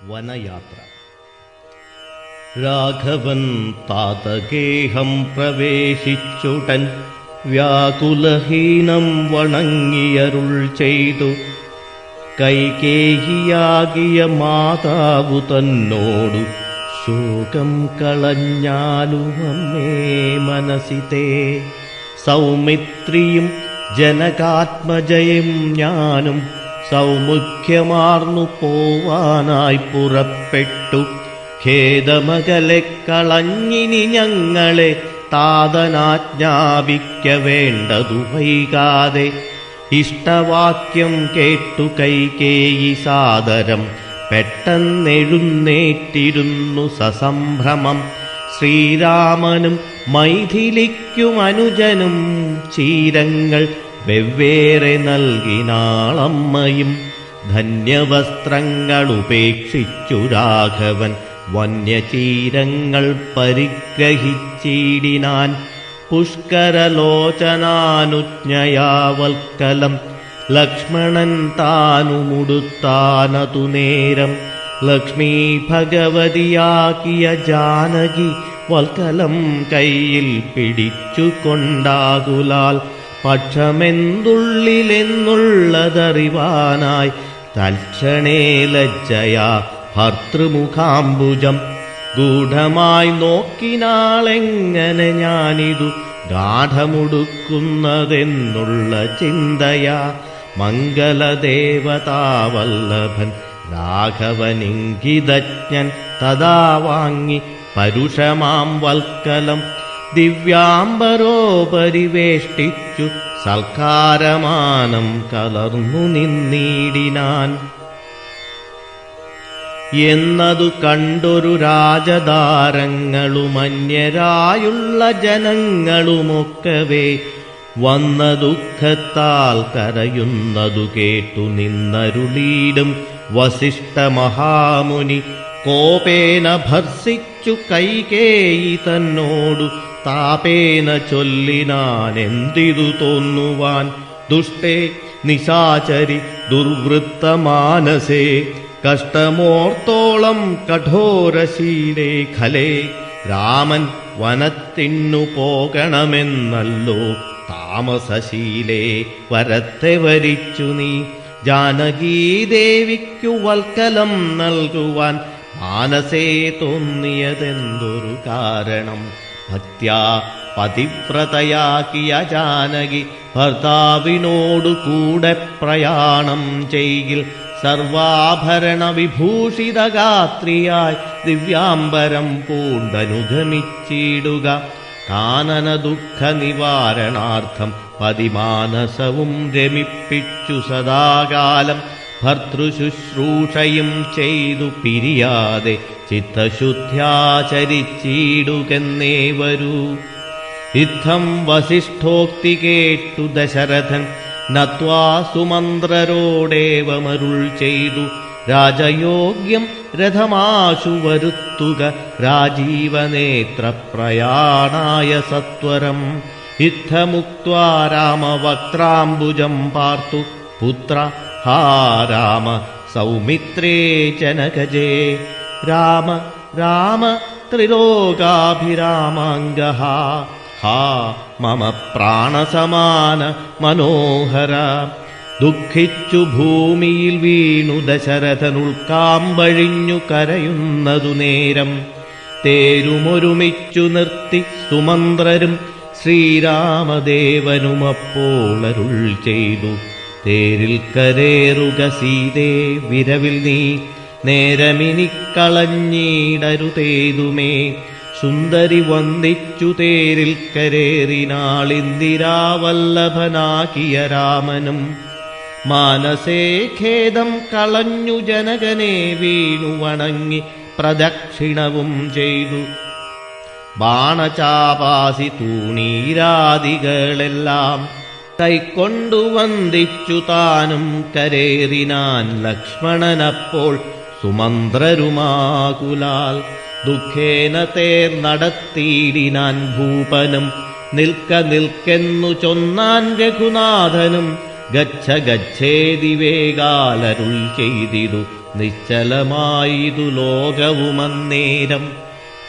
വനയാത്ര. രാഘവൻ താതകേഹം പ്രവേശിച്ചുടൻ വ്യാകുലഹീനം വണങ്ങിയരുൾ ചെയ്തു. കൈകേയിയാകിയ മാതാവു തന്നോടു ശോകം കളഞ്ഞാലുമമ്മേ മനസ്സിതേ. സൗമിത്രിയും ജനകാത്മജയും ഞാനും സൗമുഖ്യമാർന്നു പോവാനായി പുറപ്പെട്ടു. ഖേദമകലെ കളഞ്ഞിനി ഞങ്ങളെ താതനാജ്ഞാപിക്ക വേണ്ടതു വൈകാതെ. ഇഷ്ടവാക്യം കേട്ടു കൈകേയി സാദരം പെട്ടെന്നെഴുന്നേറ്റിരുന്നു സസംഭ്രമം. ശ്രീരാമനും മൈഥിലിക്കും അനുജനും ചീരങ്ങൾ വെവ്വേറെ നൽകിനാളമ്മയും. ധന്യവസ്ത്രങ്ങൾ ഉപേക്ഷിച്ചു രാഘവൻ വന്യചീരങ്ങൾ പരിഗ്രഹിച്ചിടിനാൻ. പുഷ്കരലോചനാനുജ്ഞയാവൽക്കലം ലക്ഷ്മണൻ താനുമുടുത്താനതു നേരം. ലക്ഷ്മീ ഭഗവതിയാക്കിയ ജാനകി വൽക്കലം കയ്യിൽ പിടിച്ചുകൊണ്ടാകുലാൽ പക്ഷമെന്തുള്ളിലെന്നുള്ളതറിവാനായി തൽക്ഷണേ ലജ്ജയാ ഭർതൃമുഖാംബുജം ഗൂഢമായി നോക്കിനാളെങ്ങനെ ഞാനിതു ഗാഠമുടുക്കുന്നതെന്നുള്ള ചിന്തയാ. മംഗലദേവതാവല്ലഭൻ രാഘവനിംഗിതജ്ഞൻ തഥാ വാങ്ങി പരുഷമാം വൽക്കലം ദിവ്യാംബരോപരിവേഷ്ടിച്ചു സൽക്കാരമാനം കലർന്നു നിന്നിടിനാൻ. എന്നതു കണ്ടൊരു രാജധാരങ്ങളും അന്യരായുള്ള ജനങ്ങളുമൊക്കവേ വന്ന ദുഃഖത്താൽ കരയുന്നതു കേട്ടു നിന്നരുളീടും വസിഷ്ഠ മഹാമുനി. കോപേന ഭർസിച്ചു കൈകേയി തന്നോടു താപേന ചൊല്ലിനാനെന്തിതു തോന്നുവാൻ. ദുഷ്ടേ നിശാചരി ദുർവൃത്തമാനസേ കഷ്ടമോർത്തോളം കഠോരശീലേ ഖലേ. രാമൻ വനത്തിന്നു പോകണമെന്നല്ലോ താമസശീലേ വരത്തെ വരിച്ചു നീ. ജാനകീദേവിക്കു വൽക്കലം നൽകുവാൻ മാനസേ തോന്നിയതെന്തൊരു കാരണം. ഭക്ത്യാ പതിവ്രതയാക്കിയ ജാനകി ഭർത്താവിനോടു കൂടെ പ്രയാണം ചെയ്യിൽ സർവാഭരണ വിഭൂഷിതഗാത്രിയായി ദിവ്യാംബരം പൂണ്ടനുഗമിച്ചിടുക. കാനന ദുഃഖ നിവാരണാർത്ഥം പതിമാനസവും രമിപ്പിച്ചു സദാകാലം ഭർതൃശുശ്രൂഷയും ചെയ്തു പിരിയാതെ ചിത്തശുദ്ധ്യാചരിച്ചിടുകെന്നേ വരൂ. ഇത്തം വസിഷ്ഠോക്തി കേട്ടു ദശരഥൻ നത്വാ സുമന്ത്രരോടേവമരുൾ ചെയ്തു. രാജയോഗ്യം രഥമാശു വരുത്തുക രാജീവനേത്ര പ്രയാണായ സത്വരം. ഇത്തമുക്ത്വാ രാമവക്ത്രാംബുജം പാർത്തു പുത്ര ഹാ രാമ സൗമിത്രേ ജനകജേ. രാമ രാമ ത്രിലോകാഭിരാമാംഗഃ ഹാ മമ പ്രാണസമാന മനോഹര. ദുഃഖിച്ചു ഭൂമിയിൽ വീണു ദശരഥനുൾക്കാമ്പഴിഞ്ഞു കരയുന്നതു നേരം. തേരുമൊരുമിച്ചു നിർത്തി സുമന്ത്രരും ശ്രീരാമദേവനുമപ്പോൾ അരുൾ ചെയ്തു. തേരിൽ കരേറുക സീതേ വിരവിൽ നീ നേരമിനിക്കളഞ്ഞിടരുതേതുമേ. സുന്ദരി വന്ദിച്ചു തേരിൽ കരേറിനാളിന്ദിരാവല്ലഭനാകിയ രാമനും. മാനസേ ഖേദം കളഞ്ഞു ജനകനെ വീണു വണങ്ങി പ്രദക്ഷിണവും ചെയ്തു. ബാണചാപാസി തൂണീരാദികളെല്ലാം കൈക്കൊണ്ടു വന്ദിച്ചു താനും കരേറിനാൻ. ലക്ഷ്മണനപ്പോൾ സുമന്ത്രരുമാകുലാൽ ദുഃഖേന തേർ നടത്തിയിടിനാൻ ഭൂപനും. നിൽക്ക നിൽക്കെന്നു ചൊന്നാൻ രഘുനാഥനും ഗച്ഛ ഗച്ഛേതി വേഗാലരുൾ ചെയ്തിടു നിശ്ചലമായിതു ലോകവുമന്നേരം.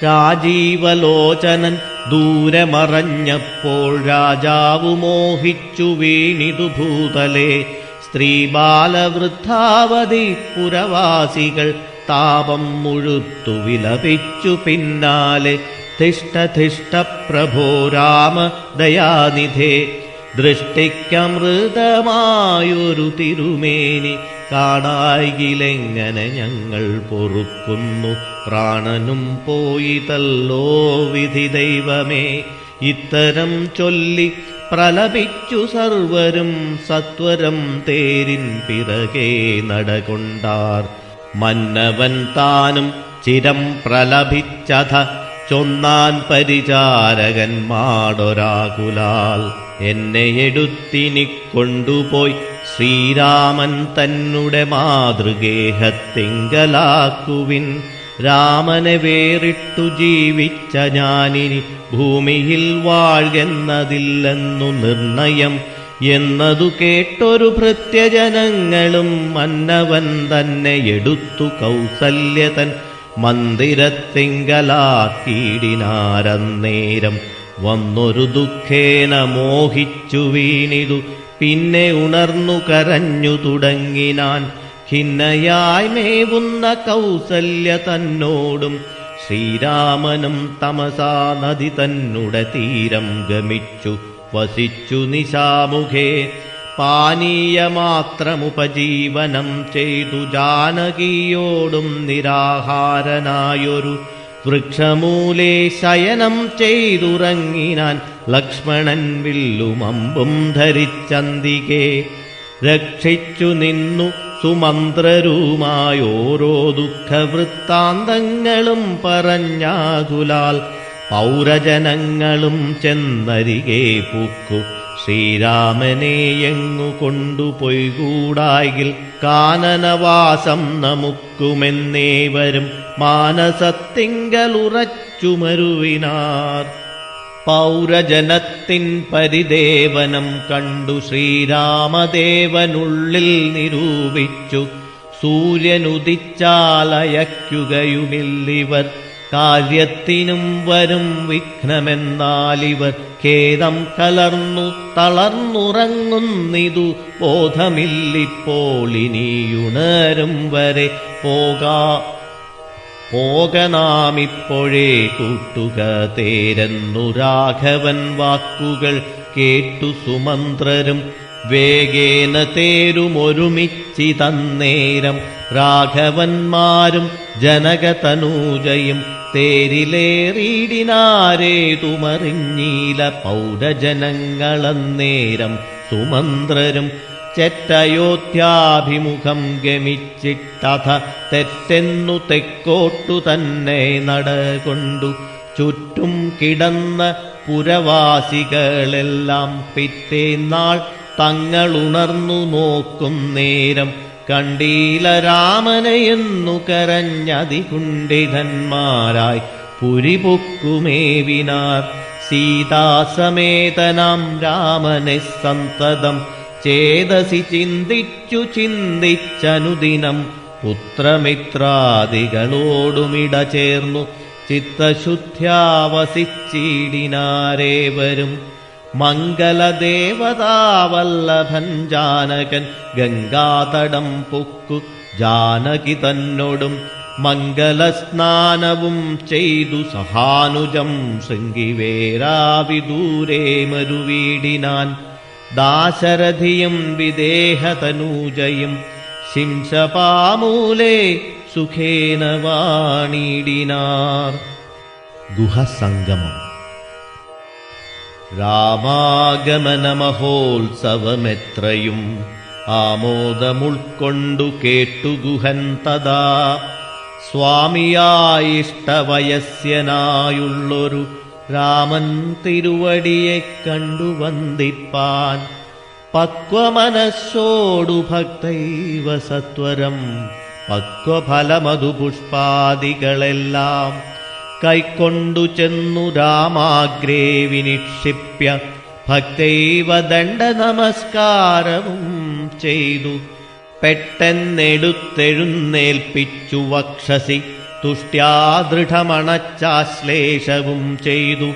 രാജീവലോചനൻ ദൂരെ മറഞ്ഞപ്പോൾ രാജാവു മോഹിച്ചു വീണിതു ഭൂതലേ. സ്ത്രീ ബാലവൃദ്ധാവധി പുരവാസികൾ താപം മുഴുത്തു വിലപിച്ചു പിന്നാലെ. തിഷ്ഠ തിഷ്ഠ പ്രഭോ രാമ ദയാനിധേ, ദൃഷ്ടിക്കമൃതമായൊരു തിരുമേനി കാണായിലെങ്ങനെ ഞങ്ങൾ പൊറുക്കുന്നു. പ്രാണനും പോയിതല്ലോ വിധി ദൈവമേ. ഇത്തരം ചൊല്ലി പ്രലപിച്ചു സർവരും സത്വരം തേരിൻ പിറകെ നടകൊണ്ടാർ. മന്നവൻ താനും ചിരം പ്രലപിച്ചഥ ചൊന്നാൻ പരിചാരകന്മാടൊരാകുലാൽ. എന്നെ എടുത്തിനി കൊണ്ടുപോയി ശ്രീരാമൻ തന്നെ മാതൃഗേഹത്തിങ്കലാക്കുവിൻ. രാമനെ വേറിട്ടു ജീവിച്ച ഞാനിനി ഭൂമിയിൽ വാഴ്കെന്നതില്ലെന്നു നിർണയം എന്നതു കേട്ടൊരു ഭൃത്യജനങ്ങളും മന്നവൻ തന്നെ എടുത്തു കൗസല്യതൻ മന്ദിരത്തിങ്കലാക്കിയിടിനാരന്നേരം. വന്നൊരു ദുഃഖേന മോഹിച്ചു വീണിതു പിന്നെ ഉണർന്നു കരഞ്ഞു തുടങ്ങിനാൻ. ഖിന്നയായി മേവുന്ന കൗസല്യ തന്നോടും ശ്രീരാമനും തമസാ നദി തന്നെ തീരം ഗമിച്ചു വസിച്ചു നിശാമുഖേ. പാനീയമാത്രമുപജീവനം ചെയ്തു ജാനകിയോടും നിരാഹാരനായൊരു വൃക്ഷമൂലേ ശയനം ചെയ്തുറങ്ങിനാൻ. ലക്ഷ്മണൻ വില്ലുമമ്പും ധരിച്ചന്തികേ രക്ഷിച്ചു നിന്നു സുമന്ത്രരുമായോരോ ദുഃഖവൃത്താന്തങ്ങളും പറഞ്ഞാകുലാൽ. പൗരജനങ്ങളും ചെന്നരികെ പൂക്കു ശ്രീരാമനെ എങ്ങു കൊണ്ടുപോയികൂടായിൽ കാനനവാസം നമുക്കുമെന്നേവരും മാനസത്തിങ്കലുറച്ചുമരുവിനാർ. പൗരജനത്തിൻ പരിദേവനം കണ്ടു ശ്രീരാമദേവനുള്ളിൽ നിരൂപിച്ചു. സൂര്യനുദിച്ചാലയക്കുകയുമില്ലിവർ കാര്യത്തിനും വരും വിഘ്നമെന്നാലിവർ. ഖേദം കലർന്നു തളർന്നുറങ്ങുന്നിതു ബോധമില്ലിപ്പോൾ ഇനിയുണരും വരെ. പോകനാമിപ്പോഴേ കൂട്ടുക തേരെന്നു രാഘവൻ വാക്കുകൾ കേട്ടു സുമന്ത്രരും വേഗേന തേരുമൊരുമിച്ചിതന്നേരം. രാഘവന്മാരും ജനകതനൂജയും തേരിലേറിയിടിനാരേതുമറിഞ്ഞീല പൗരജനങ്ങളന്നേരം. സുമന്ത്രരും ചെറ്റയോധ്യാഭിമുഖം ഗമിച്ചിട്ടഥ തെറ്റെന്നു തെക്കോട്ടു തന്നെ നടകൊണ്ടു. ചുറ്റും കിടന്ന പുരവാസികളെല്ലാം പിറ്റേന്നാൾ തങ്ങളുണർന്നു നോക്കും നേരം കണ്ടീല രാമനെയെന്നു കരഞ്ഞതികുണ്ഠിതന്മാരായി പുരിപൊക്കുമേവിനാർ. സീതാസമേതനാം രാമനെ സന്തതം ചേതസി ചിന്തിച്ചനുദിനം പുത്രമിത്രാദികളോടുമിട ചേർന്നു ചിത്തശുദ്ധ്യാവസിച്ചിടിനാരേവരും. മംഗലദേവതാവല്ലഭൻ ജാനകൻ ഗംഗാതടം പൊക്കു ജാനകി തന്നോടും മംഗലസ്നാനവും ചെയ്തു സഹാനുജം ശൃംഗിവേരാവിദൂരേ മരുവീടിനാൻ. ദാശരഥിയും വിദേഹതനൂജയും ശിംശപാമൂലേ സുഖേന വാണിടിനാർ. ഗുഹസംഗമം. രാമാഗമനമഹോത്സവമെത്രയും ആമോദമുൾക്കൊണ്ടു കേട്ടു ഗുഹൻ തഥാ. സ്വാമിയായിഷ്ടവയസ്യനായുള്ളൊരു രാമൻ തിരുവടിയെ കണ്ടു വന്ദിപ്പാൻ. പക്വമനസ്സോടു ഭക്തൈവ സത്വരം പക്വഫലമധുപുഷ്പാദികളെല്ലാം കൈക്കൊണ്ടു ചെന്നു രാമാഗ്രേ വിനിക്ഷിപ്യ ഭക്തൈവ ദണ്ഡ നമസ്കാരവും ചെയ്തു പെട്ടെന്നെടുത്തെഴുന്നേൽപ്പിച്ചു വക്ഷസി തുഷ്ട്യാ ദൃഢമണച്ചാശ്ലേഷവും ചെയ്തു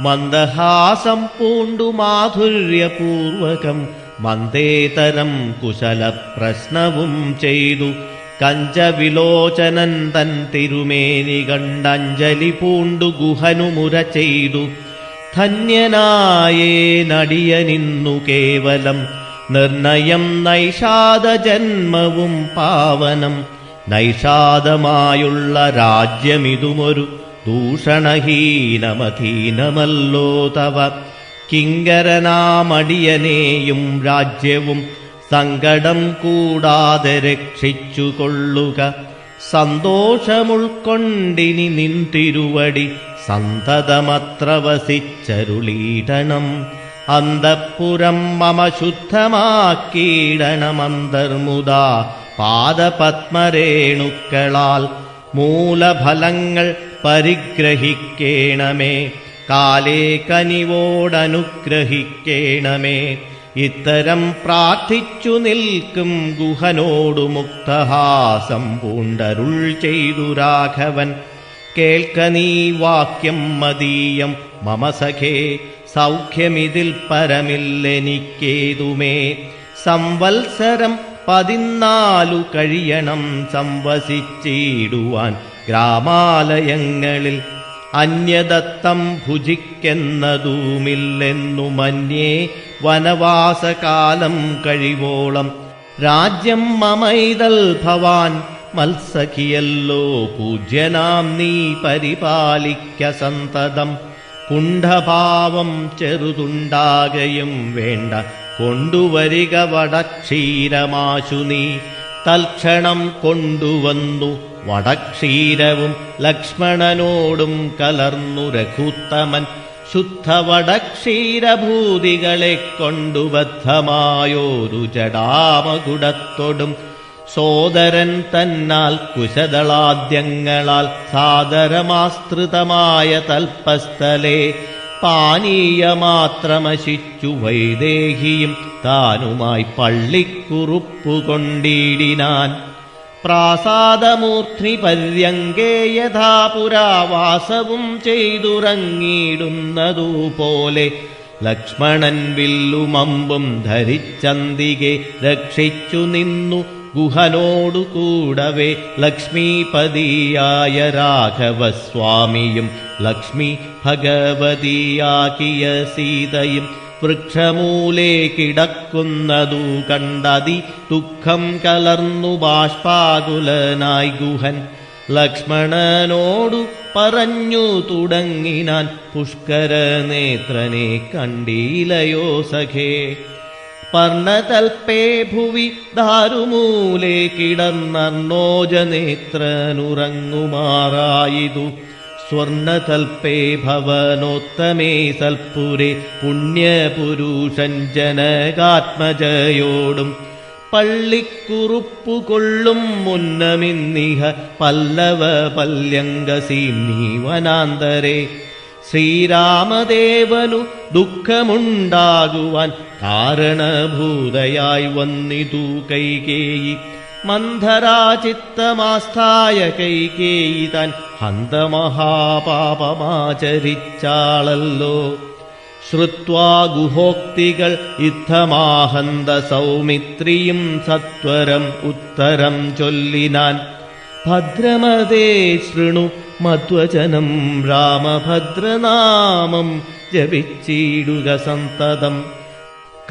മന്ദഹാസം പൂണ്ടു മാധുര്യപൂർവകം മന്ദേതരം കുശലപ്രശ്നവും ചെയ്തു കഞ്ചവിലോചനൻ തൻ തിരുമേനി കണ്ടഞ്ജലി പൂണ്ടു ഗുഹനുമുര ചെയ്തു ധന്യനായേ നടിയനിന്നു കേവലം നിർണയം നൈഷാദജന്മവും പാവനം നൈഷാദമായുള്ള രാജ്യമിതുമൊരു ദൂഷണഹീനമധീനമല്ലോ തവ കിങ്കരനാമടിയനെയും രാജ്യവും സങ്കടം കൂടാതെ രക്ഷിച്ചുകൊള്ളുക സന്തോഷമുൾക്കൊണ്ടിനി നിൻ തിരുവടി സന്തതമത്ര വസിച്ചരുളീടണം അന്തഃപുരം മമ ശുദ്ധമാക്കിയിടണമന്തർമുദാ പാദപത്മരേണുക്കളാൽ മൂലഫലങ്ങൾ പരിഗ്രഹിക്കേണമേ കാലേ കനിവോടനുഗ്രഹിക്കേണമേ ഇത്തരം പ്രാർത്ഥിച്ചു നിൽക്കും ഗുഹനോടു മുക്തഹാസം പൂണ്ടരുൾ ചെയ്തു രാഘവൻ കേൾക്ക നീ വാക്യം മദീയം മമ സഖേ സൗഖ്യമിതിൽ പരമില്ലെനിക്കേതുമേ സംവത്സരം 14 കഴിയണം സംവസിച്ചിടുവാൻ ഗ്രാമാലയങ്ങളിൽ അന്യദത്തം ഭുജിക്കെന്നതുമില്ലെന്നു മന്യേ വനവാസകാലം കഴിവോളം രാജ്യം മമൈതൽ ഭവാൻ മത്സഖിയല്ലോ പൂജ്യനാം നീ പരിപാലിക്ക സന്തതം കുണ്ഠഭാവം ചെറുതുണ്ടാകയും വേണ്ട കൊണ്ടുവരിക വടക്ഷീരമാശു നീ തൽക്ഷണം കൊണ്ടുവന്നു വടക്ഷീരവും ലക്ഷ്മണനോടും കലർന്നു രഘുത്തമൻ ശുദ്ധവടക്ഷീരഭൂതികളെ കൊണ്ടുബദ്ധമായോരു ജടാമകുടത്തൊടും സോദരൻ തന്നാൽ കുശദളാദ്യങ്ങളാൽ സാദരമാസ്തൃതമായ തൽപ്പസ്ഥലേ പാനീയമാത്രമശിച്ചു വൈദേഹിയും താനുമായി പള്ളിക്കുറുപ്പുകൊണ്ടിടിനാൻ പ്രാസാദമൂർധ്നി പര്യങ്കേ യഥാ പുരാവാസവും ചെയ്തുറങ്ങിയിടുന്നതുപോലെ ലക്ഷ്മണൻ വില്ലുമമ്പും ധരിച്ചന്തികെ രക്ഷിച്ചു നിന്നു ഗുഹനോടു കൂടവേ ലക്ഷ്മീപതിയായ രാഘവസ്വാമിയും ലക്ഷ്മി ഭഗവതിയാക്കിയ സീതയും വൃക്ഷമൂലേ കിടക്കുന്നതു കണ്ടതി ദുഃഖം കലർന്നു ബാഷ്പാകുലനായി ഗുഹൻ ലക്ഷ്മണനോടു പറഞ്ഞു തുടങ്ങിനാൻ പുഷ്കരനേത്രനെ കണ്ടീലയോ സഖേ പർണതൽപേ ഭുവി ദാരുമൂലേ കിടന്നർണോജനേത്രനുറങ്ങുമാറായിതു സ്വർണതൽപേ ഭവനോത്തമേ സൽപുരേ പുണ്യപുരുഷൻ ജനകാത്മജയോടും പള്ളിക്കുറുപ്പുകൊള്ളും മുന്നമിന്നിഹ പല്ലവ പല്യങ്കസീംനീ വനാന്തരേ ശ്രീരാമദേവനു ദുഃഖമുണ്ടാകുവാൻ കാരണഭൂതയായി വന്നിതു കൈകേയി മന്ധരാചിത്തമാസ്ഥായ കൈകേയി താൻ ഹന്തമഹാപാപമാചരിച്ചാളല്ലോ ശ്രുത്വാ ഗുഹോക്തികൾ ഇത്തമാഹന്ത സൗമിത്രിയും സത്വരം ഉത്തരം ചൊല്ലിനാൻ ഭദ്രമതേ ശൃണു മധ്വചനം രാമഭദ്രനാമം ജപിച്ചിടുക സന്തതം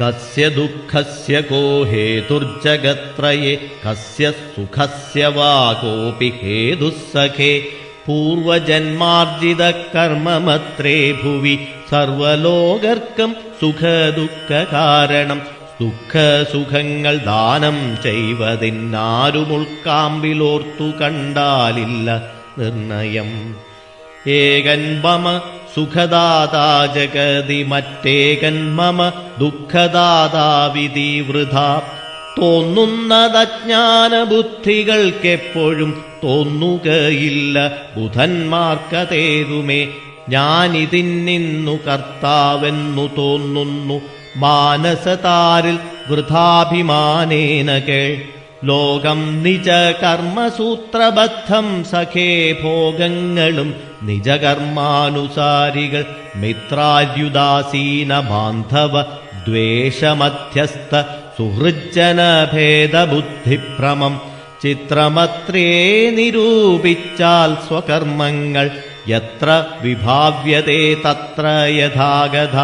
കസ്യ ദുഃഖസ്യ കോ ഹേതുർജഗത്രയേ കസ്യ സുഖസ്യ വാ കോപി ഹേതുസ്സഖേ പൂർവജന്മാർജിത കർമ്മമത്രേ ഭുവി സർവലോകർക്കും സുഖദുഃഖകാരണം ദുഃഖസുഖങ്ങൾ ദാനം ചെയ്വതിന്നാരുമുൾക്കാമ്പിലോർത്തു കണ്ടാലില്ല നിർണയം ഏകൻ മമ സുഖദാതാ ജഗതി മറ്റേകൻ മമ ദുഃഖദാതാവിധി വൃഥാ തോന്നുന്നതജ്ഞാനബുദ്ധികൾക്കെപ്പോഴും തോന്നുകയില്ല ബുധന്മാർക്കതേതുമേ ഞാനിതിന്നു കർത്താവെന്നു തോന്നുന്നു മാനസതാരിൽ വൃഥാഭിമാനേന കേൾ. ലോകം നിജ കർമ്മസൂത്രബദ്ധം സഖേ ഭോഗങ്ങളും നിജകർമാനുസാരികൾ മിത്രാര്യുദാസീന ബാന്ധവ ദ്വേഷമധ്യസ്ഥ സുഹൃജ്ജനഭേദബുദ്ധിഭ്രമം ചിത്രമത്രേ നിരൂപിച്ചാൽ സ്വകർമ്മങ്ങൾ യത്ര വിഭാവ്യതേ തത്ര യഥാഗത.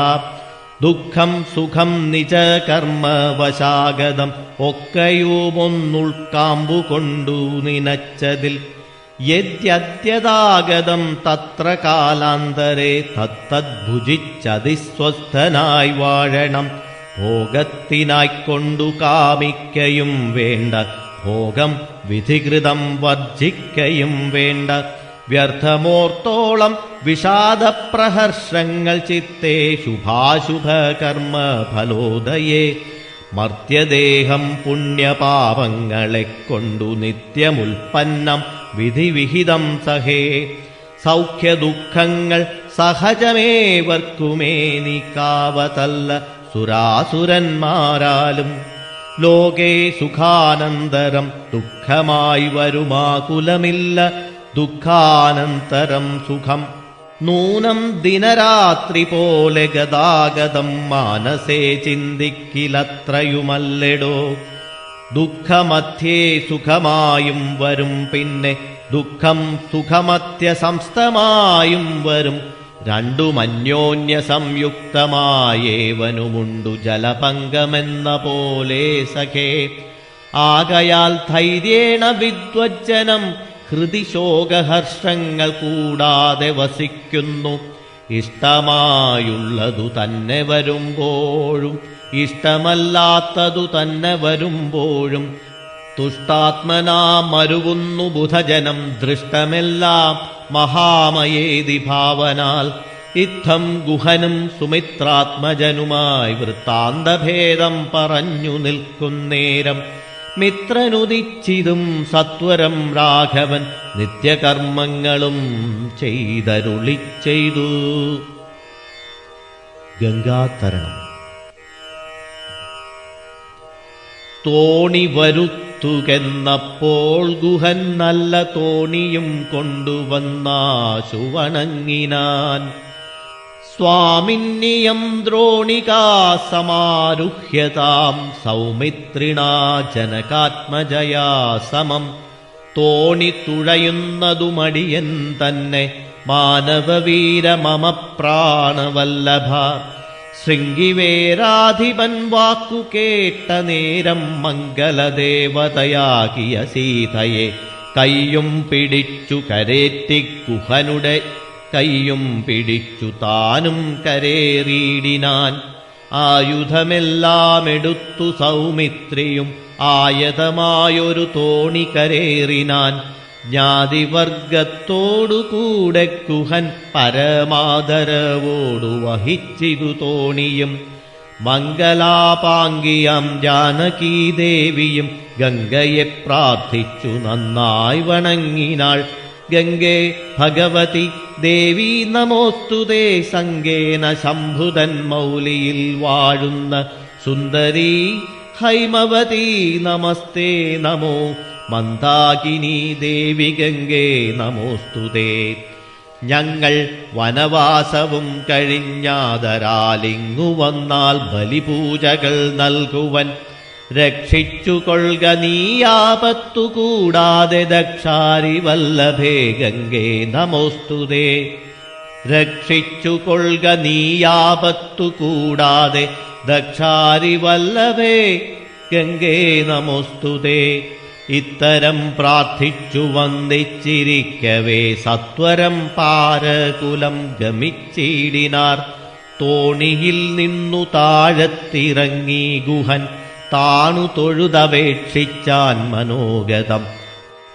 ദുഃഖം സുഖം നിജ കർമ്മവശാഗതം ഒക്കെയുമൊന്നുൾക്കാമ്പു കൊണ്ടു നിനച്ചതിൽ യദ്യദ്യതാഗതം തത്ര കാലാന്തരേ തത്തദ്ഭുജിച്ചതിസ്വസ്ഥനായി വാഴണം. ഭോഗത്തിനായിക്കൊണ്ടു കാമിക്കയും വേണ്ട, ഭോഗം വിധികൃതം വർജിക്കയും വേണ്ട. വ്യർത്ഥമോർത്തോളം വിഷാദപ്രഹർഷങ്ങൾ ചിത്തേ ശുഭാശുഭ കർമ്മ ഫലോദയേ. മർത്യദേഹം പുണ്യപാപങ്ങളെ കൊണ്ടു നിത്യമുൽപ്പന്നം വിധിവിഹിതം സഹേ. സൗഖ്യദുഃഖങ്ങൾ സഹജമേവർക്കുമേനിക്കാവതല്ല സുരാസുരന്മാരാലും. ലോകേ സുഖാനന്തരം ദുഃഖമായി വരുമാകുലമില്ല, ദുഃഖാനന്തരം സുഖം. നൂനം ദിനരാത്രി പോലെ ഗതാഗതം മാനസേ ചിന്തിക്കിലത്രയുമല്ലെടോ. ദുഃഖമധ്യേ സുഖമായും വരും, പിന്നെ ദുഃഖം സുഖമത്യസംസ്ഥമായും വരും. രണ്ടുമന്യോന്യ സംയുക്തമായേവനുമുണ്ടു ജലപങ്കമെന്ന പോലെ സഖേ. ആകയാൽ ധൈര്യേണ വിദ്വജ്ജനം ഹൃദി ശോകഹർഷങ്ങൾ കൂടാതെ വസിക്കുന്നു. ഇഷ്ടമായുള്ളതു തന്നെ വരുമ്പോഴും ഇഷ്ടമല്ലാത്തതു തന്നെ വരുമ്പോഴും തുഷ്ടാത്മനാ മരുവുന്നു ബുധജനം. ദൃഷ്ടമെല്ലാം മഹാമയേതി ഭാവനാൽ. ഇത്തം ഗുഹനും സുമിത്രാത്മജനുമായി വൃത്താന്തഭേദം പറഞ്ഞു നിൽക്കുന്നേരം മിത്രനുദിച്ചിതും സത്വരം രാഘവൻ നിത്യകർമ്മങ്ങളും ചെയ്തരുളി ചെയ്തു. ഗംഗാതരണം. തോണി വരുത്തുകെന്നപ്പോൾ ഗുഹൻ നല്ല തോണിയും കൊണ്ടുവന്നാശു വണങ്ങിനാൻ. സ്വാമിന്യം ദ്രോണികാ സമാരുഹ്യതാം സൗമിത്രിണാ ജനകാത്മജയാ സമം. തോണി തുഴയുന്നതുമടിയൻ തന്നെ മാനവവീര മമ പ്രാണവല്ലഭ. ശൃംഗിവേരാധിപൻ വാക്കു കേട്ട നേരം മംഗലദേവതയാകിയ സീതയെ കയ്യും പിടിച്ചു കരേറ്റി ഗുഹനുടെ കയ്യും പിടിച്ചു താനും കരേറിയിടിനാൻ. ആയുധമെല്ലാം എടുത്തു സൗമിത്രിയും ആയതമായൊരു തോണി കരേറിനാൻ. ജ്ഞാതിവർഗത്തോടുകൂടെ ഗുഹൻ പരമാദരവോടു വഹിച്ചിതു തോണിയും. മംഗലാപാംഗിയാം ജാനകീദേവിയും ഗംഗയെ പ്രാർത്ഥിച്ചു നന്നായി വണങ്ങിനാൾ. ഗംഗേ ഭഗവതി ദേവി നമോസ്തുതേ. സംഗേന ശംഭുതൻ മൗലിയിൽ വാഴുന്ന സുന്ദരീ ഹൈമവതി നമസ്തേ നമോ. മന്ദാകിനി ദേവി ഗംഗേ നമോസ്തുതേ. ഞങ്ങൾ വനവാസവും കഴിഞ്ഞാദരാലിങ്ങു വന്നാൽ ബലിപൂജകൾ നൽകുവൻ. രക്ഷിച്ചുകൊള്ളുക നീയാപത്തു കൂടാതെ ദക്ഷാരി വല്ലഭേ ഗംഗേ നമോസ്തുതേ. രക്ഷിച്ചുകൊള്ളുക നീയാപത്തു കൂടാതെ ദക്ഷാരി വല്ലഭേ ഗംഗേ നമോസ്തുതേ. ഇത്തരം പ്രാർത്ഥിച്ചു വന്ദിച്ചിരിക്കവേ സത്വരം പാരകുലം ഗമിച്ചിടിനാർ. തോണിയിൽ നിന്നു താഴത്തിറങ്ങി ഗുഹൻ താണു തൊഴുതപേക്ഷിച്ചാൻ മനോഗതം.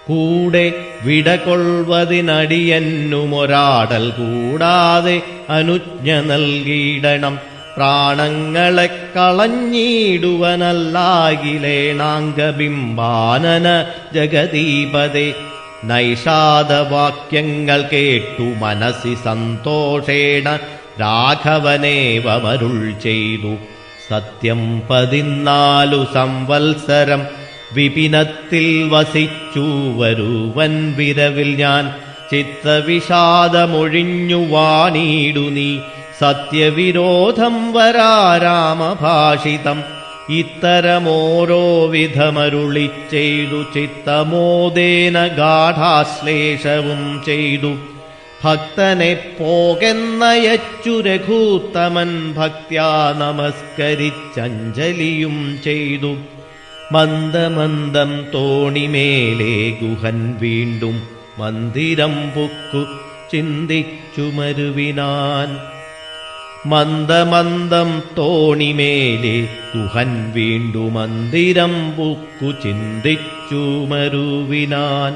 കൂടെ വിടകൊള്ളുവതിനടിയന്നുമൊരാടൽ കൂടാതെ അനുജ്ഞ നൽകിയിടണം. പ്രാണങ്ങളെ കളഞ്ഞിടുവനല്ലാകിലേണാംഗബിംബാനന ജഗദീപതേ. നൈഷാദവാക്യങ്ങൾ കേട്ടു മനസ്സി സന്തോഷേണ രാഘവനേവമരുൾ ചെയ്തു. സത്യം 14 സംവത്സരം വിപിനത്തിൽ വസിച്ചു വരുവൻ വിരവിൽ ഞാൻ ചിത്തവിഷാദമൊഴിഞ്ഞു വാണിടു നീ. സത്യവിരോധം വരാരാമഭാഷിതം ഇത്തരമോരോ വിധമരുളി ചെയ്തു. ചിത്തമോദേന ഗാഠാശ്ലേഷവും ചെയ്തു. ഭക്തനെ പോകെന്നയച്ചു രഘൂത്തമൻ ഭക്ത്യാ നമസ്കരിച്ചഞ്ജലിയും ചെയ്തു. മന്ദമന്ദം തോണിമേലെ ഗുഹൻ വീണ്ടും മന്ദിരം പുക്കു ചിന്തിച്ചു മരുവിനാൻ. മന്ദമന്ദം തോണിമേലെ ഗുഹൻ വീണ്ടു മന്ദിരം പുക്കു ചിന്തിച്ചു മരുവിനാൻ.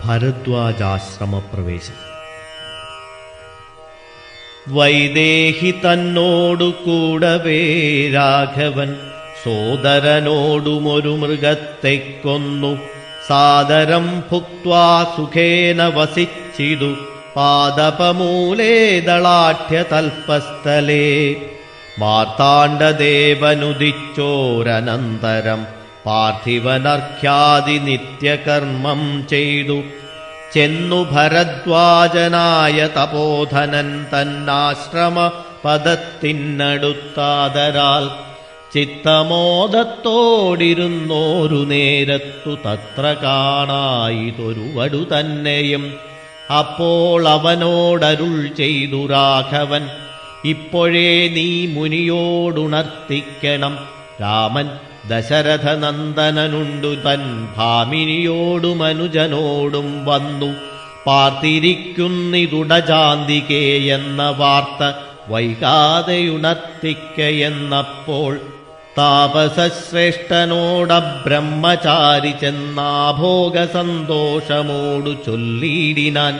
ഭരദ്വാജാശ്രമപ്രവേശം. വൈദേഹി തന്നോടു കൂടവേ രാഘവൻ സോദരനോടുമൊരു മൃഗത്തെ കൊന്നു. സാദരം ഭുക്വാ സുഖേന വസിച്ചിതു പാദപമൂലേ ദളാഠ്യതൽപസ്ഥലേ. മാർത്താണ്ഡദേവനുദിച്ചോരനന്തരം പാർത്ഥിവനർഘ്യാദി നിത്യകർമ്മം ചെയ്തു. ചെന്നു ഭരദ്വാജനായ തപോധനൻ തന്നാശ്രമ പദത്തിനടുത്താദരാൽ ചിത്തമോദത്തോടിരുന്നോരു നേരത്തു തത്ര കാണായിതൊരു വടു തന്നെയും. അപ്പോൾ അവനോടരുൾ ചെയ്തു രാഘവൻ, ഇപ്പോഴേ നീ മുനിയോടുണർത്തിക്കണം. രാമൻ ദശരഥനന്ദനനുണ്ടു തൻ ഭാമിനിയോടും അനുജനോടും വന്നു പാർത്തിരിക്കുന്നിതുടജാന്തികേ എന്ന വാർത്ത വൈകാതെയുണർത്തിക്കയെന്നപ്പോൾ താപസശ്രേഷ്ഠനോടബ്രഹ്മചാരി ചെന്നാഭോഗ സന്തോഷമോടു ചൊല്ലിയിടിനാൻ.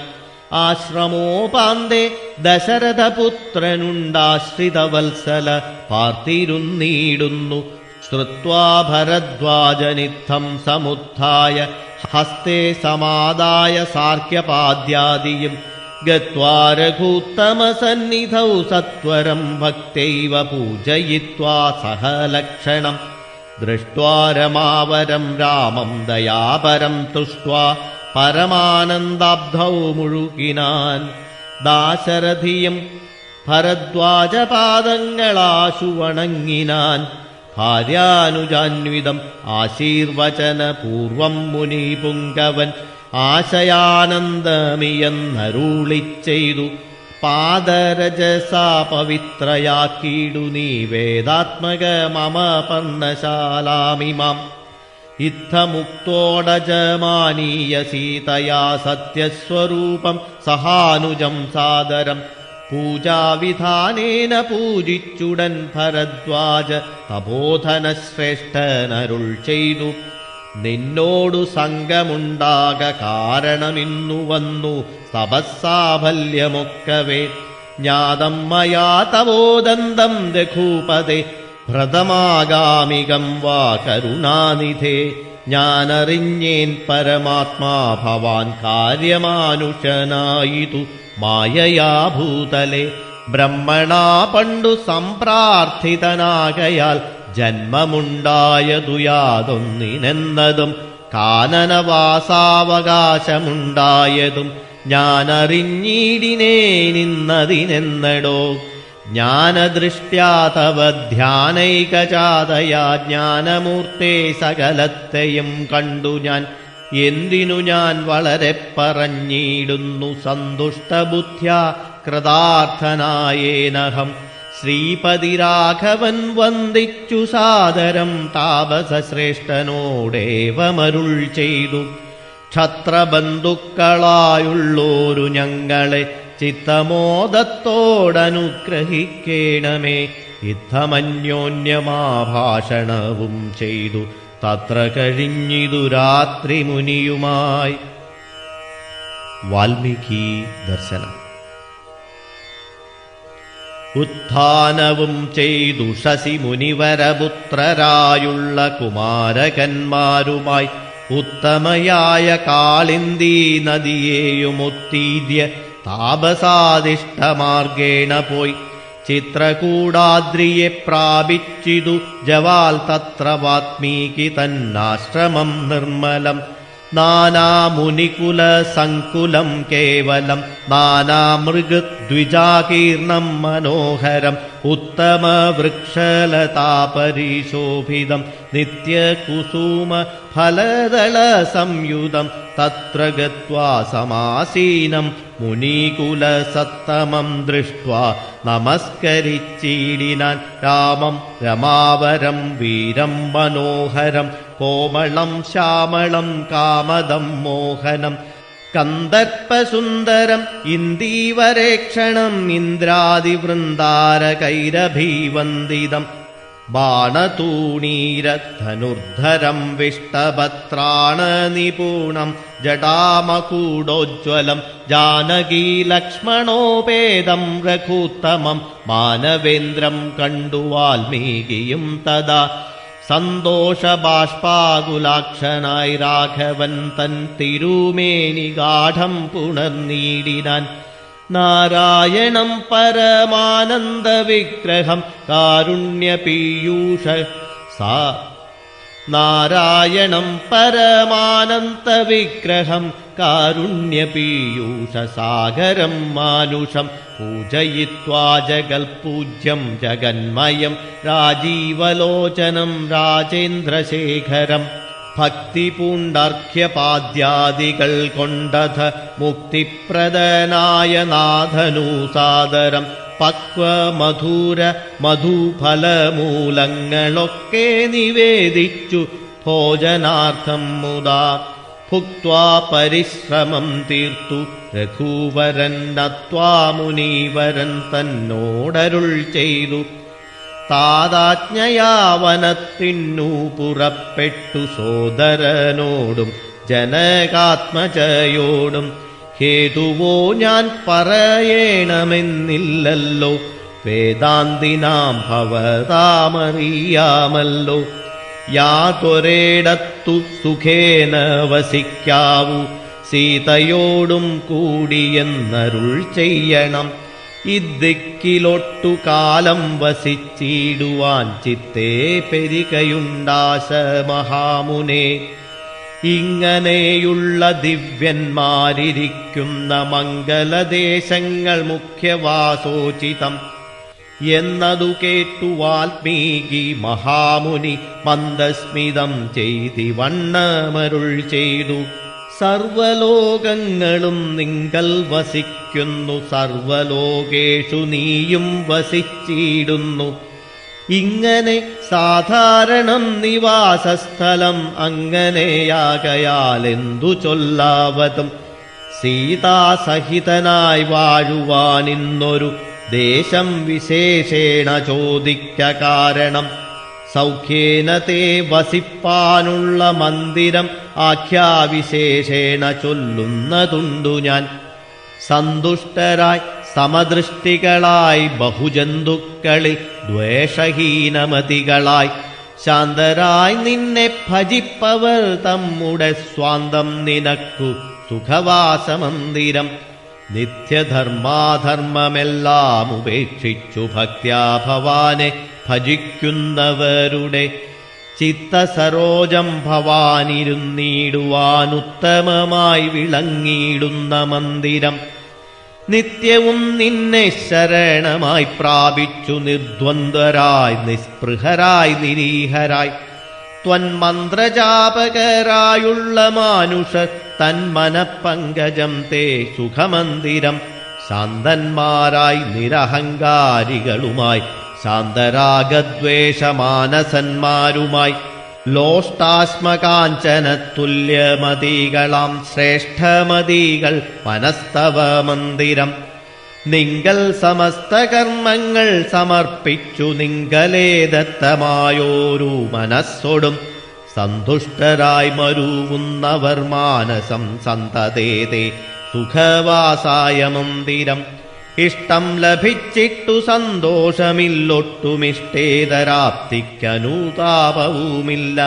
ആശ്രമോപാന്തേ ദശരഥപുത്രനുണ്ടാശ്രിതവത്സല പാർത്തിരുന്നീടുന്നു. ശ്രുത്വാ ഭരദ്വാജനിത്തം സമുത്ഥായ ഹസ്തേ സമാദായ സാർക്യപാദ്യാദിയും ഗത്വാ രഘൂത്തമസന്നിധൗ സത്വരം ഭക്തൈവ പൂജയിത്വാ സഹലക്ഷണം. ദൃഷ്ട്വാ രമാവരം രാമം ദയാപരം തുഷ്ട്വാ പരമാനന്ദാബ്ധൗ മുഴുകിനാൻ. ദാശരഥിയും ഭരദ്വാജപാദങ്ങളാശു വണങ്ങിനാൻ. ഭാര്യാനുജാന്വിതം ആശീർവചനപൂർവം മുനിപുങ്കവൻ ആശയാനന്ദമിയെന്നരുളിച്ചെയ്തു. പാദരജസാ പവിത്രയാക്കിയിടു നീ വേദാത്മക മമ പർണശാലാമിമാം. ഇത്തമുക്തോടജമാനീയ സീതയാ സത്യസ്വരൂപം സഹാനുജം സാദരം. പൂജാവിധാനേന പൂജിച്ചുടൻ ഭരദ്വാജ തപോധനശ്രേഷ്ഠനരുൾ ചെയ്തു. നിന്നോടു സംഗമുണ്ടാക കാരണമിന്നു വന്നു തപസ്സാഫല്യമൊക്കവേ. ജ്ഞാതം മയാ തവോദന്തം രഘൂപതേ ഭ്രതമാഗാമികം വാ കരുണാനിധേ. ഞാനറിഞ്ഞേൻ പരമാത്മാ ഭവാൻ കാര്യമാനുഷനായിതു മായയാ ഭൂതലേ. ബ്രഹ്മണാ പണ്ടു സംപ്രാർത്ഥിതനാകയാൽ ജന്മമുണ്ടായതു യാതൊന്നിനെന്നതും കാനനവാസാവകാശമുണ്ടായതും ഞാനറിഞ്ഞിടിനേനിന്നതിനെന്നടോ. ജ്ഞാനദൃഷ്ട്യാ തവ ധ്യാനൈകജാതയാ ജ്ഞാനമൂർത്തേ സകലത്തെയും കണ്ടു ഞാൻ. എന്തിനു ഞാൻ വളരെ പറഞ്ഞിടുന്നു സന്തുഷ്ടബുദ്ധ്യാ കൃതാർത്ഥനായേനഹം. ശ്രീപതിരാഘവൻ വന്ദിച്ചു സാദരം താപസശ്രേഷ്ഠനോടേവമരുൾ ചെയ്തു. ക്ഷത്രബന്ധുക്കളായുള്ളോരു ഞങ്ങളെ ചിത്തമോദത്തോടനുഗ്രഹിക്കേണമേ. യുദ്ധമന്യോന്യമാഭാഷണവും ചെയ്തു തത്ര കഴിഞ്ഞിതു രാത്രി മുനിയുമായി. വാൽമീകി ദർശനം. ഉത്ഥാനവും ചെയ്തു ശശി മുനിവരപുത്രരായുള്ള കുമാരകന്മാരുമായി ഉത്തമയായ കാളിന്ദീ നദിയെയുമൊത്തീദ്യ താപസാദിഷ്ടമാർഗേണ പോയി ചിത്രകൂടാദ്രിയെ പ്രാപിച്ചിതു ജവാൽ തത്ര വാത്മീകി തന്നാശ്രമം നിർമ്മലം നാനാമുനികുല സങ്കുലം കേവലം നാനാമൃഗദ്വിജാകീർണം മനോഹരം ഉത്തമ വൃക്ഷലതാപരിശോഭിതം നിത്യകുസുമ ഫലദള സംയുതം തത്ര ഗത്വാ സമാസീനം മുനീകുലസത്തമം ദൃഷ്ട്വാ നമസ്കരിച്ചിടിനാൻ രാമം രമാവരം വീരം മനോഹരം കോമളം ശ്യാമളം കാമദം മോഹനം കന്ദർപ്പസുന്ദരം ഇന്ദീവരേക്ഷണം ഇന്ദ്രാദിവൃന്ദാരകൈരഭീവന്ദിതം ബാണതൂണീരധനുർധരം വിഷ്ടഭത്രാണനിപൂണം ജടാമകൂടോജ്വലം ജാനകീലക്ഷ്മണോപേതം രഘൂത്തമം മാനവേന്ദ്രം കണ്ടു വാൽമീകിയും തദാ സന്തോഷബാഷ്പാകുലാക്ഷനായി രാഘവൻ തൻ തിരുമേനി ഗാഠം പുണർനീടിനാൻ നാരായണം പരമാനന്ദവിഗ്രഹം കാരുണ്യപീയൂഷ നാരായണം പരമാനന്ദവിഗ്രഹം കാരുണ്യപീയൂഷസാഗരം മാനുഷം പൂജയിത്വാ ജഗൽപൂജ്യം ജഗന്മയം രാജീവലോചനം രാജേന്ദ്രശേഖരം ഭക്തിപൂണ്ടർഘ്യപാദ്യാദികൾ കൊണ്ടഥ മുക്തിപ്രദനായ നാഥനൂസാദരം പക്വമധുര മധുഫലമൂലങ്ങളൊക്കെ നിവേദിച്ചു ഭോജനാർത്ഥം മുദാ ഭുക്ത്വാ പരിശ്രമം തീർത്തു രഘുവരൻ നത്വാ മുനീവരൻ തന്നോടരുൾ ചെയ്തു താതാജ്ഞയാ വനത്തിന്നു പുറപ്പെട്ടു സോദരനോടും ജനകാത്മജയോടും ഹേതുവോ ഞാൻ പറയണമെന്നില്ലല്ലോ വേദാന്തിനാം ഭവതാമറിയാമല്ലോ യാതൊരേടത്തു സുഖേന വസിക്കാവൂ സീതയോടും കൂടിയെന്നരുൾ ചെയ്യണം ഇദ്ദിക്കിലൊട്ടു കാലം വസിച്ചിടുവാൻ ചിത്തേ പെരികയുണ്ടാശ മഹാമുനെ ഇങ്ങനെയുള്ള ദിവ്യന്മാരിരിക്കുന്ന മംഗലദേശങ്ങൾ മുഖ്യവാസോചിതം എന്നതു കേട്ടു വാൽമീകി മഹാമുനി മന്ദസ്മിതം ചെയ്തിവണ്ണമരുൾ ചെയ്തു സർവലോകങ്ങളും നിങ്കൽ വസിക്കുന്നു സർവലോകേഷു നീയും വസിച്ചിടുന്നു ഇങ്ങനെ സാധാരണം നിവാസസ്ഥലം അങ്ങനെയാകയാലെന്തു ചൊല്ലാവതും സീതാസഹിതനായി വാഴുവാനിന്നൊരു ദേശം വിശേഷേണ ചോദിക്ക കാരണം സൗഖ്യേന തേ വസിപ്പാനുള്ള മന്ദിരം ആഖ്യാവിശേഷേണ ചൊല്ലുന്നതുണ്ടു ഞാൻ സന്തുഷ്ടരായി സമദൃഷ്ടികളായി ബഹുജന്തുക്കളിൽ ദ്വേഷഹീനമതികളായി ശാന്തരായി നിന്നെ ഭജിപ്പവർ തമ്മുടെ സ്വാന്തം നിനക്കു സുഖവാസമന്ദിരം നിത്യധർമാധർമ്മമെല്ലാം ഉപേക്ഷിച്ചു ഭക്ത്യാ ഭവാനെ ഭജിക്കുന്നവരുടെ ചിത്തസരോജം ഭവാനിരുന്നിടുവാനുത്തമമായി വിളങ്ങിയിടുന്ന മന്ദിരം നിത്യവും നിന്നെ ശരണമായി പ്രാപിച്ചു നിർദ്വന്ദ്വരായി നിസ്പൃഹരായി നിരീഹരായി ത്വന്മന്ത്രജാപകരായുള്ള മാനുഷർ തന്മനപ്പങ്കജം തേ സുഖമന്ദിരം ശാന്തന്മാരായി നിരഹങ്കാരികളുമായി ശാന്തരാഗദ്വേഷമാനസന്മാരുമായി ലോഷ്ടാശ്മകാഞ്ചനതുല്യമതികളാം ശ്രേഷ്ഠമതികൾ മനസ്തവ മന്ദിരം നിങ്കൽ സമസ്ത കർമ്മങ്ങൾ സമർപ്പിച്ചു നിങ്കലേ ദത്തമായോരു മനസ്സോടും സന്തുഷ്ടരായി മരുവുന്നവർ മാനസം സന്തതേതേ സുഖവാസായ മന്ദിരം ഇഷ്ടം ലഭിച്ചിട്ടു സന്തോഷമില്ലൊട്ടുമിഷ്ടേതരാപ്തിക്കനുതാപവുമില്ല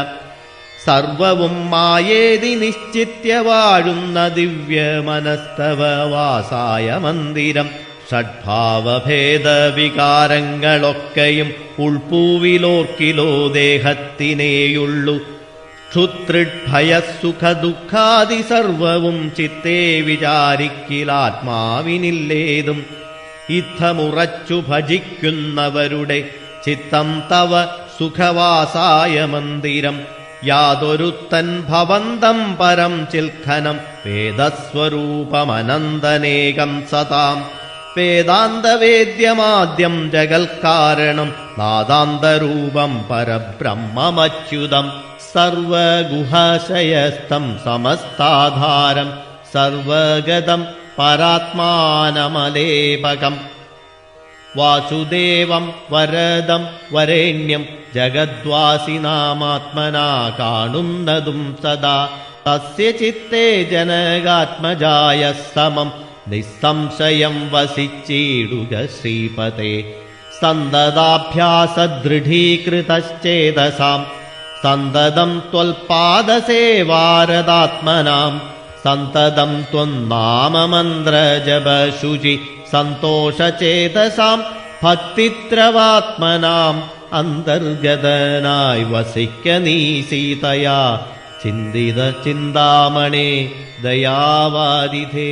സർവവും മായേതി നിശ്ചിത്യ വാഴുന്ന ദിവ്യമനസ്തവ വാസായ മന്ദിരം. ഷഡ്ഭാവഭേദ വികാരങ്ങളൊക്കെയും ഉൾപ്പൂവിലോർക്കിലോ ദേഹത്തിനേയുള്ളു. ക്ഷുത്രിഭയസുഖദുഃഖാദി സർവവും ചിത്തേ വിചാരിക്കിലാത്മാവിനില്ലേതും. ഇത്തമുറച്ചു ഭജിക്കുന്നവരുടെ ചിത്തം തവ സുഖവാസായ മന്ദിരം. യാതൊരുത്തൻ ഭവന്തം പരം ചിൽഖനം വേദസ്വരൂപമനന്തനേകം സതാം. വേദാന്തവേദ്യമാദ്യം ജഗൽക്കാരണം നാദാന്തരൂപം പരബ്രഹ്മമച്യുതം. സർവഗുഹാശയസ്ഥം സമസ്താധാരം സർവഗതം പരാത്മാനമലേപകം. വാസുദേവം വരദം വരേണ്യം ജഗദ്വാസിനാമാത്മനാ കാണുന്നതും സദാ. തസ്യ ചിത്തേ ജനകാത്മജായ സമം നിസ്സംശയം വസിച്ചിടുക ശ്രീപതേ. സന്തതാഭ്യാസദൃഢീകൃതശ്ചേതസാം സന്തതം ത്വൽപാദസേവാരതാത്മനാം. സന്തതം ത്വന്നാമമന്ത്രജപശുചി സന്തോഷചേതസാം ഭക്തിത്രവാത്മനാം. അന്തർഗതനായി വസിക്ക നീ സീതയാ ചിന്തിത ചിന്താമണേ ദയാവാരിധേ.